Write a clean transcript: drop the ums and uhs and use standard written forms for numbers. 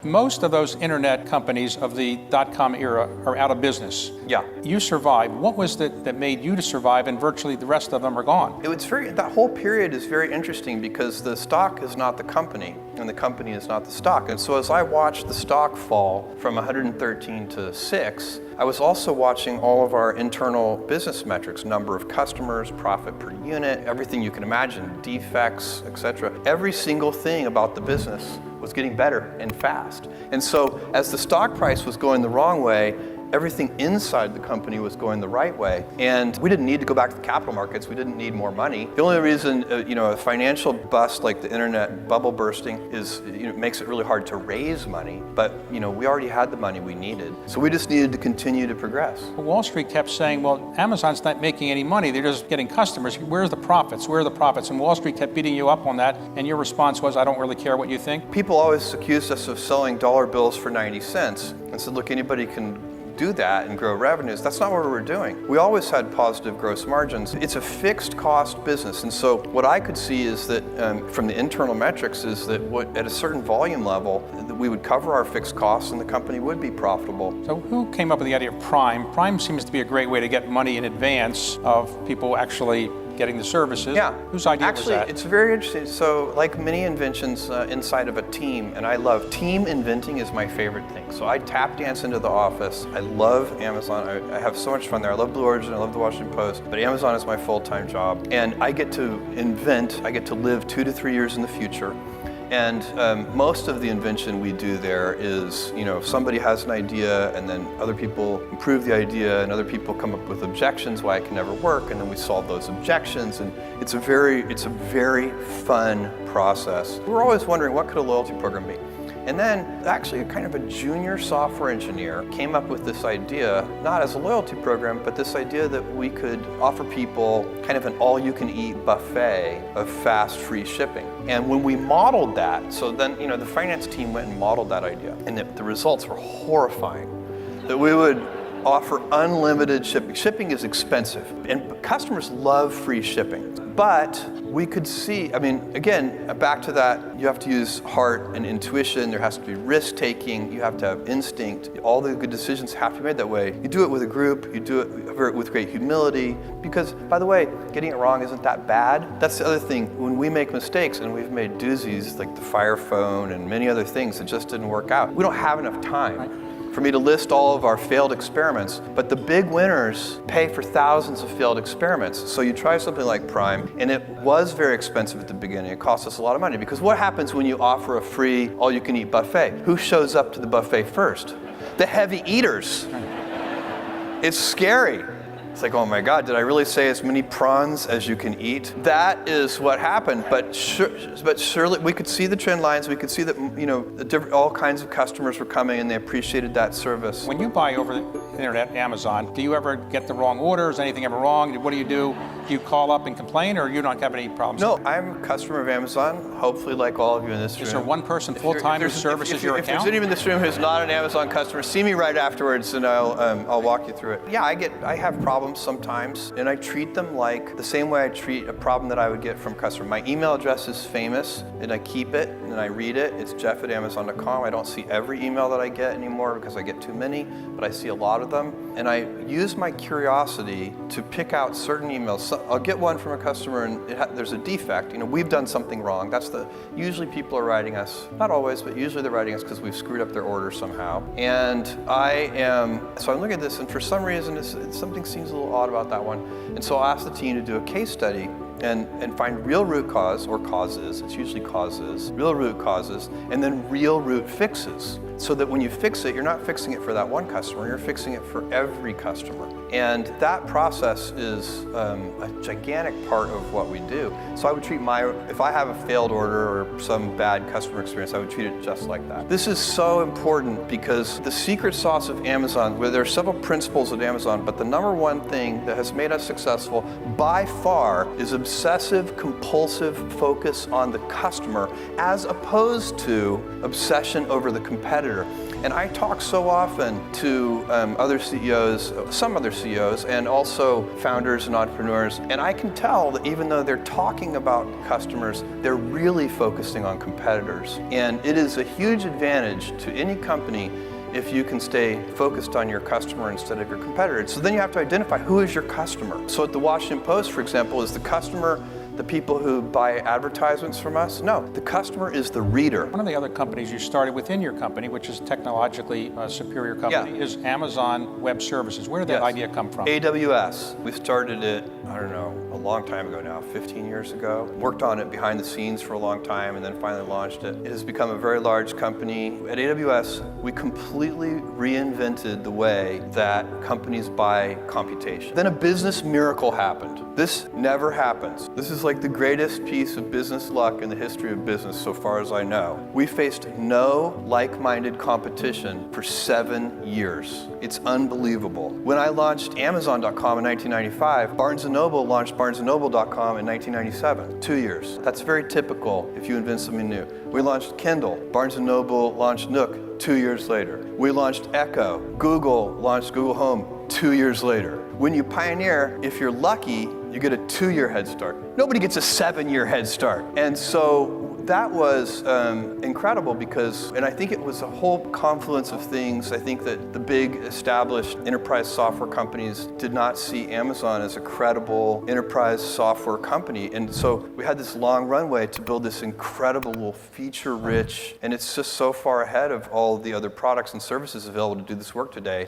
Most of those internet companies of the dot-com era are out of business. Yeah. You survived. What was that made you to survive, and virtually the rest of them are gone? That whole period is very interesting because the stock is not the company, and the company is not the stock. And so as I watched the stock fall from 113 to 6, I was also watching all of our internal business metrics, number of customers, profit per unit, everything you can imagine, defects, etc. Every single thing about the business was getting better and fast. And so as the stock price was going the wrong way, everything inside the company was going the right way. And we didn't need to go back to the capital markets. We didn't need more money. The only reason, a financial bust like the internet bubble bursting is, makes it really hard to raise money. But, we already had the money we needed. So we just needed to continue to progress. Wall Street kept saying, well, Amazon's not making any money. They're just getting customers. Where's the profits? Where are the profits? And Wall Street kept beating you up on that. And your response was, I don't really care what you think. People always accused us of selling dollar bills for 90 cents and said, look, anybody can do that and grow revenues. That's not what we were doing. We always had positive gross margins. It's a fixed cost business. And so what I could see is that from the internal metrics is that at a certain volume level, that we would cover our fixed costs and the company would be profitable. So who came up with the idea of Prime? Prime seems to be a great way to get money in advance of people actually getting the services. Yeah. Whose idea was that? Actually, it's very interesting. So like many inventions inside of a team, and I love team inventing is my favorite thing. So I tap dance into the office. I love Amazon. I have so much fun there. I love Blue Origin, I love the Washington Post, but Amazon is my full-time job. And I get to invent, I get to live 2 to 3 years in the future. And most of the invention we do there is, somebody has an idea and then other people improve the idea and other people come up with objections why it can never work, and then we solve those objections, and it's a very fun process. We're always wondering, what could a loyalty program be? And then actually kind of a junior software engineer came up with this idea, not as a loyalty program, but this idea that we could offer people kind of an all-you-can-eat buffet of fast, free shipping. And when we modeled that, so then the finance team went and modeled that idea, and the results were horrifying. That we would offer unlimited shipping. Shipping is expensive, and customers love free shipping. But we could see, again, back to that, you have to use heart and intuition, there has to be risk-taking, you have to have instinct. All the good decisions have to be made that way. You do it with a group, you do it with great humility, because, by the way, getting it wrong isn't that bad. That's the other thing, when we make mistakes, and we've made doozies like the Fire Phone and many other things that just didn't work out, we don't have enough time for me to list all of our failed experiments, but the big winners pay for thousands of failed experiments. So you try something like Prime, and it was very expensive at the beginning. It cost us a lot of money, because what happens when you offer a free all-you-can-eat buffet? Who shows up to the buffet first? The heavy eaters. It's scary. It's like, oh my God, did I really say as many prawns as you can eat? That is what happened, but surely we could see the trend lines. We could see that, all kinds of customers were coming and they appreciated that service. When you buy over the internet, Amazon, do you ever get the wrong order? Is anything ever wrong? What do? Do you call up and complain, or you don't have any problems? No, I'm a customer of Amazon, hopefully like all of you in this room. Is there one person full-time who services your account? If there's anyone in this room who's not an Amazon customer, see me right afterwards and I'll walk you through it. Yeah, I have problems sometimes, and I treat them like the same way I treat a problem that I would get from a customer. My email address is famous, and I keep it, and I read it. It's jeff@amazon.com. I don't see every email that I get anymore because I get too many, but I see a lot of them. And I use my curiosity to pick out certain emails. So I'll get one from a customer, and there's a defect. We've done something wrong. Usually people are writing us, not always, but usually they're writing us because we've screwed up their order somehow. And so I'm looking at this, and for some reason, something seems a little odd about that one. And so I'll ask the team to do a case study and find real root cause, or causes, it's usually causes, real root causes, and then real root fixes. So that when you fix it, you're not fixing it for that one customer, you're fixing it for every customer. And that process is a gigantic part of what we do. So I would treat if I have a failed order or some bad customer experience, I would treat it just like that. This is so important because the secret sauce of Amazon, where there are several principles at Amazon, but the number one thing that has made us successful by far is obsessive, compulsive focus on the customer as opposed to obsession over the competitor. And I talk so often to other CEOs, some other CEOs, and also founders and entrepreneurs, and I can tell that even though they're talking about customers, they're really focusing on competitors. And it is a huge advantage to any company if you can stay focused on your customer instead of your competitor. So then you have to identify who is your customer. So at the Washington Post, for example, is the customer the people who buy advertisements from us? No, the customer is the reader. One of the other companies you started within your company, which is technologically a superior company, is Amazon Web Services. Where did that idea come from? AWS. We started it, I don't know, a long time ago now, 15 years ago. Worked on it behind the scenes for a long time and then finally launched it. It has become a very large company. At AWS, we completely reinvented the way that companies buy computation. Then a business miracle happened. This never happens. This is like the greatest piece of business luck in the history of business so far as I know. We faced no like-minded competition for 7 years. It's unbelievable. When I launched Amazon.com in 1995, Barnes & Noble launched BarnesandNoble.com in 1997, 2 years. That's very typical if you invent something new. We launched Kindle. Barnes & Noble launched Nook 2 years later. We launched Echo. Google launched Google Home 2 years later. When you pioneer, if you're lucky, you get a 2-year head start. Nobody gets a 7-year head start. And so that was incredible because, and I think it was a whole confluence of things. I think that the big established enterprise software companies did not see Amazon as a credible enterprise software company. And so we had this long runway to build this incredible feature-rich, and it's just so far ahead of all the other products and services available to do this work today.